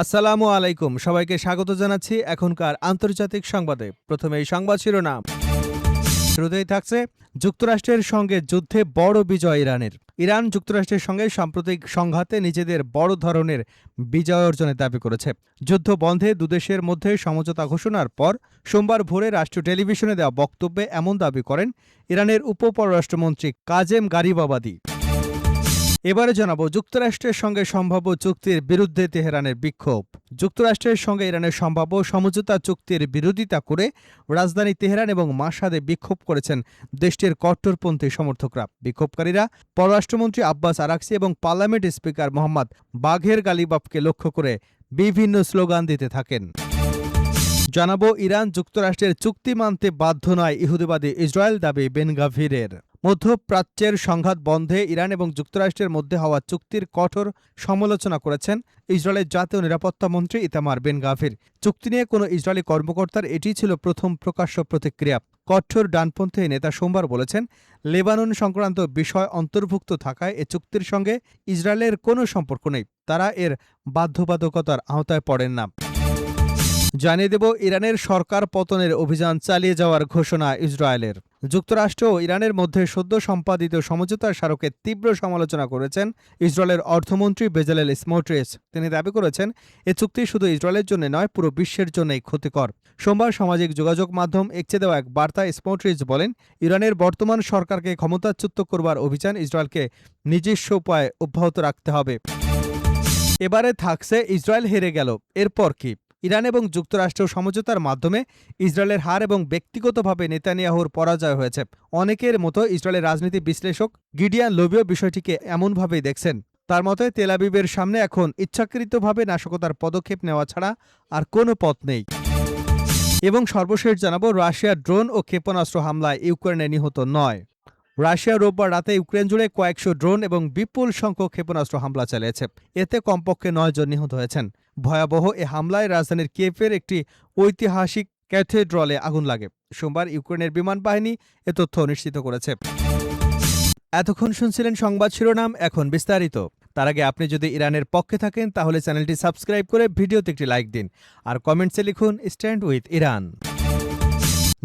আসসালামু আলাইকুম। সবাইকে স্বাগত জানাচ্ছি এখনকার আন্তর্জাতিক সংবাদে। প্রথমে এই সংবাদ শিরোনাম। শুরুতেই থাকছে যুক্তরাষ্ট্রের সঙ্গে যুদ্ধে বড় বিজয় ইরানের। ইরান যুক্তরাষ্ট্রের সঙ্গে সাম্প্রতিক সংঘাতে নিজেদের বড় ধরনের বিজয় অর্জনের দাবি করেছে। যুদ্ধ বন্ধে দুদেশের মধ্যে সমঝোতা ঘোষণার পর সোমবার ভোরে রাষ্ট্রীয় টেলিভিশনে দেওয়া বক্তব্যে এমন দাবি করেন ইরানের উপপররাষ্ট্রমন্ত্রী কাজেম গারিবাবাদি। এবারে জানাবো যুক্তরাষ্ট্রের সঙ্গে সম্ভাব্য চুক্তির বিরুদ্ধে তেহরানের বিক্ষোভ। যুক্তরাষ্ট্রের সঙ্গে ইরানের সম্ভাব্য সমঝোতা চুক্তির বিরোধিতা করে রাজধানী তেহরান এবং মাশহাদে বিক্ষোভ করেছেন দেশটির কট্টরপন্থী সমর্থকরা। বিক্ষোভকারীরা পররাষ্ট্রমন্ত্রী আব্বাস আরাকচি এবং পার্লামেন্ট স্পিকার মোহাম্মদ বাঘের গালিবাফকে লক্ষ্য করে বিভিন্ন স্লোগান দিতে থাকেন। জানাবো ইরান যুক্তরাষ্ট্রের চুক্তি মানতে বাধ্য নয় ইহুদিবাদী ইসরায়েল, দাবি বেন গাভিরের। মধ্যপ্রাচ্যের সংঘাত বন্ধে ইরান এবং যুক্তরাষ্ট্রের মধ্যে হওয়া চুক্তির কঠোর সমালোচনা করেছেন ইসরায়েলের জাতীয় নিরাপত্তা মন্ত্রী ইতামার বেন গাভির। চুক্তি নিয়ে কোনো ইসরায়েলি কর্মকর্তার এটি ছিল প্রথম প্রকাশ্য প্রতিক্রিয়া। কঠোর ডানপন্থী নেতা সোমবার বলেছেন, লেবানন সংক্রান্ত বিষয় অন্তর্ভুক্ত থাকায় এ চুক্তির সঙ্গে ইসরায়েলের কোনো সম্পর্ক নেই। তারা এর বাধ্যবাধকতার আওতায় পড়েন না। জানিয়ে দেব, ইরানের সরকার পতনের অভিযান চালিয়ে যাওয়ার ঘোষণা ইসরায়েলের। যুক্তরাষ্ট্র ও ইরানের মধ্যে সদ্য সম্পাদিত সমঝোতা স্মারকের তীব্র সমালোচনা করেছেন ইসরায়েলের অর্থমন্ত্রী বেজালেল স্মোট্রিচ। তিনি দাবি করেছেন, এ চুক্তি শুধু ইসরায়েলের জন্য নয়, পুরো বিশ্বের জন্যই ক্ষতিকর। সোমবার সামাজিক যোগাযোগ মাধ্যম এক্সে দেওয়া এক বার্তায় স্মোট্রিচ বলেন, ইরানের বর্তমান সরকারকে ক্ষমতাচ্যুত করবার অভিযান ইসরায়েলকে নিজস্ব উপায়ে অব্যাহত রাখতে হবে। এবারে থাকছে ইসরায়েল হেরে গেল, এরপর কি? ইরান এবং যুক্তরাষ্ট্র সমঝোতার মাধ্যমে ইসরায়েলের হার এবং ব্যক্তিগতভাবে নেতানিয়াহুর পরাজয় হয়েছে। অনেকের মতো ইসরায়েলের রাজনীতি বিশ্লেষক গিডিয়ান লোবিও বিষয়টিকে এমনভাবেই দেখছেন। তার মতে তেল আবিবের সামনে এখন ইচ্ছাকৃতভাবে নাশকতার পদক্ষেপ নেওয়া ছাড়া আর কোনো পথ নেই। এবং সর্বশেষ জানাবো, রাশিয়ার ড্রোন ও ক্ষেপণাস্ত্র হামলায় ইউক্রেনে নিহত ৯। রাশিয়া রোববার রাতে ইউক্রেন জুড়ে কয়েকশো ড্রোন এবং বিপুল সংখ্যক ক্ষেপণাস্ত্র হামলা চালিয়েছে। এতে কমপক্ষে ৯ জন নিহত হয়েছেন। ভয়াবহ এ হামলায় রাজধানীর কিয়েভের একটি ঐতিহাসিক ক্যাথেড্রালে আগুন লাগে। সোমবার ইউক্রেনের বিমান বাহিনী এ তথ্য নিশ্চিত করেছে। এতক্ষণ শুনছিলেন সংবাদ শিরোনাম, এখন বিস্তারিত। তার আগে আপনি যদি ইরানের পক্ষে থাকেন তাহলে চ্যানেলটি সাবস্ক্রাইব করে ভিডিওতে একটি লাইক দিন আর কমেন্টসে লিখুন স্ট্যান্ড উইথ ইরান।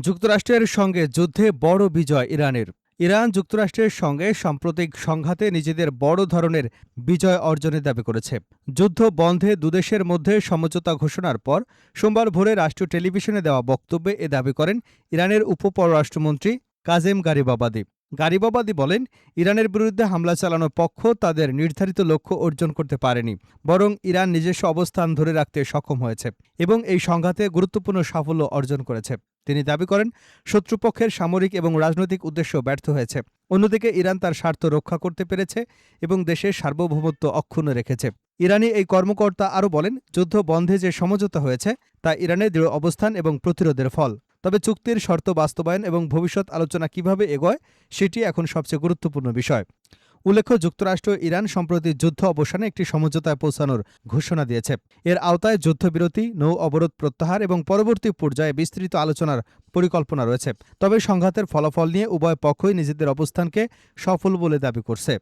যুক্তরাষ্ট্রের সঙ্গে যুদ্ধে বড় বিজয় ইরানের। ইরান যুক্তরাষ্ট্রের সঙ্গে সাম্প্রতিক সংঘাতে নিজেদের বড় ধরনের বিজয় অর্জনের দাবি করেছে। যুদ্ধ বন্ধে দুদেশের মধ্যে সমঝোতা ঘোষণার পর সোমবার ভোরে রাষ্ট্রীয় টেলিভিশনে দেওয়া বক্তব্যে এ দাবি করেন ইরানের উপপররাষ্ট্রমন্ত্রী কাজেম গারিবাবাদি। গারিবাবাদি বলেন, ইরানের বিরুদ্ধে হামলা চালানোর পক্ষ তাদের নির্ধারিত লক্ষ্য অর্জন করতে পারেনি, বরং ইরান নিজস্ব অবস্থান ধরে রাখতে সক্ষম হয়েছে এবং এই সংঘাতে গুরুত্বপূর্ণ সাফল্য অর্জন করেছে। তিনি দাবি করেন, শত্রুপক্ষের সামরিক এবং রাজনৈতিক উদ্দেশ্য ব্যর্থ হয়েছে। অন্যদিকে ইরান তার স্বার্থ রক্ষা করতে পেরেছে এবং দেশের সার্বভৌমত্ব অক্ষুণ্ণ রেখেছে। ইরানি এই কর্মকর্তা আরও বলেন, যুদ্ধ বন্ধে যে সমঝোতা হয়েছে তা ইরানের দৃঢ় অবস্থান এবং প্রতিরোধের ফল। তবে চুক্তির শর্ত বাস্তবায়ন এবং ভবিষ্যৎ আলোচনা কিভাবে এগোয় সেটি এখন সবচেয়ে গুরুত্বপূর্ণ বিষয়। উল্লেখ্য, যুক্তরাষ্ট্র ইরান সম্প্রতি যুদ্ধ অবসানে একটি সমঝোতায় পৌঁছানোর ঘোষণা দিয়েছে। এর আওতায় যুদ্ধবিরতি, নৌ অবরোধ প্রত্যাহার এবং পরবর্তী পর্যায়ে বিস্তৃত আলোচনার পরিকল্পনা রয়েছে। তবে সংঘাতের ফলাফল নিয়ে উভয় পক্ষই নিজেদের অবস্থানকে সফল বলে দাবি করছে।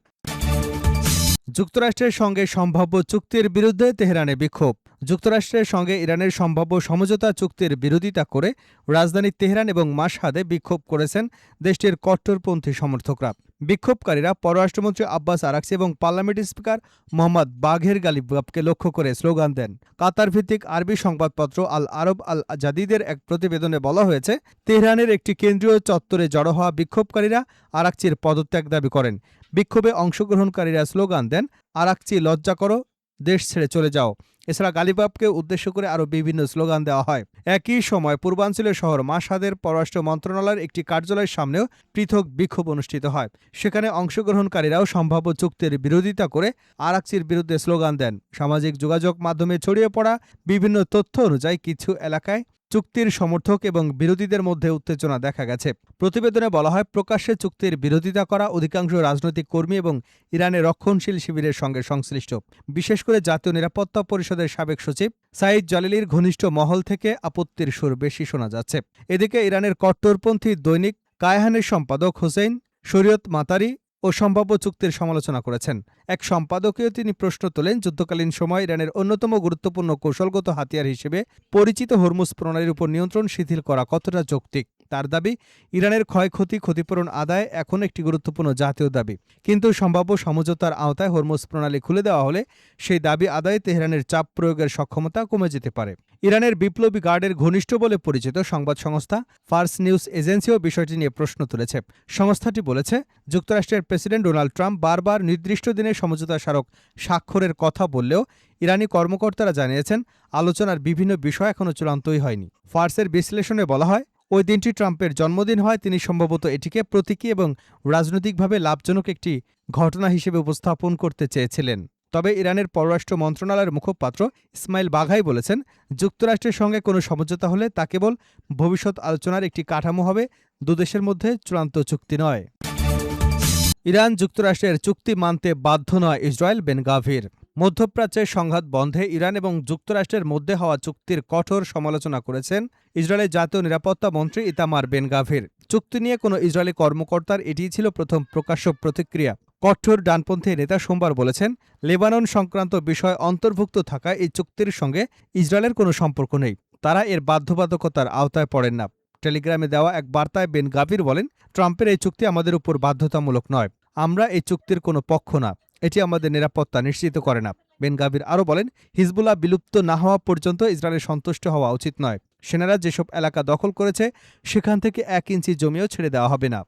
যুক্তরাষ্ট্রের সঙ্গে সম্ভাব্য চুক্তির বিরুদ্ধে তেহরানে বিক্ষোভ। যুক্তরাষ্ট্রের সঙ্গে ইরানের সম্ভাব্য সমঝোতা চুক্তির বিরোধিতা করে রাজধানী তেহরান এবং মাশহাদে বিক্ষোভ করেছেন দেশটির কট্টরপন্থী সমর্থকরা। বিক্ষোভকারীরা পররাষ্ট্রমন্ত্রী আব্বাস আরাকচি এবং পার্লামেন্ট স্পিকার মোহাম্মদ বাঘের গালিবাফকে লক্ষ্য করে স্লোগান দেন। কাতার ভিত্তিক আরবি সংবাদপত্র আল আরব আল জাদিদের এক প্রতিবেদনে বলা হয়েছে, তেহরানের একটি কেন্দ্রীয় চত্বরে জড়ো হওয়া বিক্ষোভকারীরা আরাকচির পদত্যাগ দাবি করেন। বিক্ষোভে অংশগ্রহণকারীরা স্লোগান দেন, আরাকচি লজ্জা করো, দেশ ছেড়ে চলে যাও। এছাড়া গালিবাফকে উদ্দেশ্য করে আরও বিভিন্ন স্লোগান দেওয়া হয়। একই সময় পূর্বাঞ্চলের শহর মাশহাদের পররাষ্ট্র মন্ত্রণালয়ের একটি কার্যালয়ের সামনেও পৃথক বিক্ষোভ অনুষ্ঠিত হয়। সেখানে অংশগ্রহণকারীরাও সম্ভাব্য চুক্তির বিরোধিতা করে আরাকচির বিরুদ্ধে স্লোগান দেন। সামাজিক যোগাযোগ মাধ্যমে ছড়িয়ে পড়া বিভিন্ন তথ্য অনুযায়ী কিছু এলাকায় চুক্তির সমর্থক এবং বিরোধীদের মধ্যে উত্তেজনা দেখা গেছে। প্রতিবেদনে বলা হয়, প্রকাশ্যে চুক্তির বিরোধিতা করা অধিকাংশ রাজনৈতিক কর্মী এবং ইরানের রক্ষণশীল শিবিরের সঙ্গে সংশ্লিষ্ট। বিশেষ করে জাতীয় নিরাপত্তা পরিষদের সাবেক সচিব সাইদ জালিলির ঘনিষ্ঠ মহল থেকে আপত্তির সুর বেশি শোনা যাচ্ছে। এদিকে ইরানের কট্টরপন্থী দৈনিক কায়হানের সম্পাদক হোসেইন শরীয়ত মাতারি ও সম্ভাব্য চুক্তির সমালোচনা করেছেন। এক সম্পাদকীয় তিনি প্রশ্ন তোলেন, যুদ্ধকালীন সময় ইরানের অন্যতম গুরুত্বপূর্ণ কৌশলগত হাতিয়ার হিসেবে পরিচিত হরমুজ প্রণালীর উপর নিয়ন্ত্রণ শিথিল করা কতটা যৌক্তিক। তার দাবি, ইরানের ক্ষয়ক্ষতিপূরণ আদায় এখন একটি গুরুত্বপূর্ণ জাতীয় দাবি, কিন্তু সম্ভাব্য সমঝোতার আওতায় হরমুজ প্রণালী খুলে দেওয়া হলে সেই দাবি আদায়ে তেহরানের চাপ প্রয়োগের সক্ষমতা কমে যেতে পারে। ইরানের বিপ্লবী গার্ডের ঘনিষ্ঠ বলে পরিচিত সংবাদ সংস্থা ফার্স নিউজ এজেন্সিও বিষয়টি নিয়ে প্রশ্ন তুলেছে। সংস্থাটি বলেছে, যুক্তরাষ্ট্রের প্রেসিডেন্ট ডোনাল্ড ট্রাম্প বারবার নির্দিষ্ট দিনে সমঝোতা স্মারক স্বাক্ষরের কথা বললেও ইরানি কর্মকর্তারা জানিয়েছেন, আলোচনার বিভিন্ন বিষয় এখনও চূড়ান্তই হয়নি। ফার্সের বিশ্লেষণে বলা হয়, ওই দিনটি ট্রাম্পের জন্মদিন হয়। তিনি সম্ভবত এটিকে প্রতীকী এবং রাজনৈতিকভাবে লাভজনক একটি ঘটনা হিসেবে উপস্থাপন করতে চেয়েছিলেন। তবে ইরানের পররাষ্ট্র মন্ত্রণালয়ের মুখপাত্র ইসমাইল বাঘাই বলেছেন, যুক্তরাষ্ট্রের সঙ্গে কোনো সমঝোতা হলে তা কেবল ভবিষ্যৎ আলোচনার একটি কাঠামো হবে, দুদেশের মধ্যে চূড়ান্ত চুক্তি নয়। ইরান যুক্তরাষ্ট্রের চুক্তি মানতে বাধ্য নয় ইসরায়েল, বেন গাভির। মধ্যপ্রাচ্যের সংঘাত বন্ধে ইরান এবং যুক্তরাষ্ট্রের মধ্যে হওয়া চুক্তির কঠোর সমালোচনা করেছেন ইসরায়েলের জাতীয় নিরাপত্তা মন্ত্রী ইতামার বেন গাভির। চুক্তি নিয়ে কোনো ইসরায়েলি কর্মকর্তার এটিই ছিল প্রথম প্রকাশ্য প্রতিক্রিয়া। কঠোর ডানপন্থী নেতা সোমবার বলেছেন, লেবানন সংক্রান্ত বিষয় অন্তর্ভুক্ত থাকা এই চুক্তির সঙ্গে ইসরায়েলের কোনো সম্পর্ক নেই। তারা এর বাধ্যবাধকতার আওতায় পড়েন না। টেলিগ্রামে দেওয়া এক বার্তায় বেন গাভির বলেন, ট্রাম্পের এই চুক্তি আমাদের উপর বাধ্যতামূলক নয়। আমরা এই চুক্তির কোনো পক্ষ না। এটি আমাদের নিরাপত্তা নিশ্চিত করে না। বেন গাভির আরও বলেন, হিজবুল্লাহ বিলুপ্ত না হওয়া পর্যন্ত ইসরায়েলের সন্তুষ্ট হওয়া উচিত নয়। সেনারা যেসব এলাকা দখল করেছে সেখান থেকে 1 ইঞ্চি জমিও ছেড়ে দেওয়া হবে না।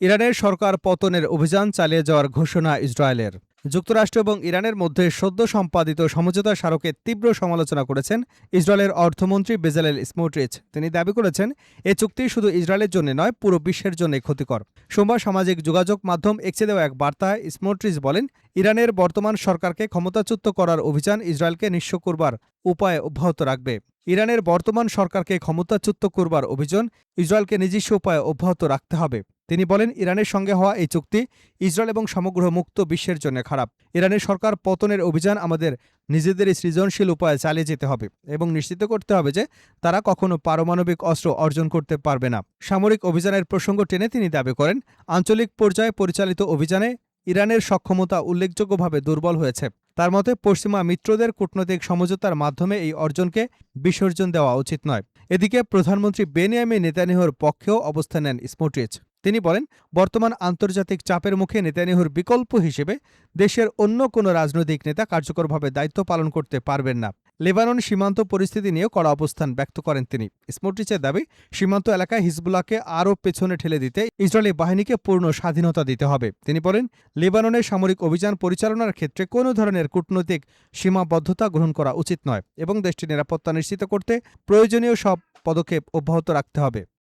ইরানের সরকার পতনের অভিযান চালিয়ে যাওয়ার ঘোষণা ইসরায়েলের। যুক্তরাষ্ট্র এবং ইরানের মধ্যে সদ্য সম্পাদিত সমঝোতা স্মারকের তীব্র সমালোচনা করেছেন ইসরায়েলের অর্থমন্ত্রী বেজালেল স্মোট্রিচ। তিনি দাবি করেছেন, এ চুক্তি শুধু ইসরায়েলের জন্য নয়, পুরো বিশ্বের জন্য ক্ষতিকর। সোমবার সামাজিক যোগাযোগ মাধ্যম এক্সে দেওয়া এক বার্তায় স্মোট্রিচ বলেন, ইরানের বর্তমান সরকারকে ক্ষমতাচ্যুত করার অভিযান ইসরায়েলকে নিঃস্ব করবার উপায় অব্যাহত রাখবে। ইরানের বর্তমান সরকারকে ক্ষমতাচ্যুত করবার অভিযান ইসরায়েলকে নিজস্ব উপায়ে অব্যাহত রাখতে হবে। তিনি বলেন, ইরানের সঙ্গে হওয়া এই চুক্তি ইসরায়েল এবং সমগ্র মুক্ত বিশ্বের জন্য খারাপ। ইরানের সরকার পতনের অভিযান আমাদের নিজেদেরই সৃজনশীল উপায়ে চালিয়ে যেতে হবে এবং নিশ্চিত করতে হবে যে তারা কখনো পারমাণবিক অস্ত্র অর্জন করতে পারবে না। সামরিক অভিযানের প্রসঙ্গ টেনে তিনি দাবি করেন, আঞ্চলিক পর্যায়ে পরিচালিত অভিযানে ইরানের সক্ষমতা উল্লেখযোগ্যভাবে দুর্বল হয়েছে। তার মতে, পশ্চিমা মিত্রদের কূটনৈতিক সমঝোতার মাধ্যমে এই অর্জনকে বিসর্জন দেওয়া উচিত নয়। এদিকে প্রধানমন্ত্রী বেনিয়ামিন নেতানিয়াহুর পক্ষেও অবস্থান নেন স্মোট্রিচ। তিনি বলেন, বর্তমান আন্তর্জাতিক চাপের মুখে নেতানিয়াহুর বিকল্প হিসেবে দেশের অন্য কোনো রাজনৈতিক নেতা কার্যকরভাবে দায়িত্ব পালন করতে পারবেন না। লেবানন সীমান্ত পরিস্থিতি নিয়েও কড়া অবস্থান ব্যক্ত করেন তিনি। স্মোট্রিচের দাবি, সীমান্ত এলাকায় হিজবুল্লাহকে আরও পেছনে ঠেলে দিতে ইসরায়েলি বাহিনীকে পূর্ণ স্বাধীনতা দিতে হবে। তিনি বলেন, লেবাননের সামরিক অভিযান পরিচালনার ক্ষেত্রে কোনো ধরনের কূটনৈতিক সীমাবদ্ধতা গ্রহণ করা উচিত নয় এবং দেশটির নিরাপত্তা নিশ্চিত করতে প্রয়োজনীয় সব পদক্ষেপ অব্যাহত রাখতে হবে।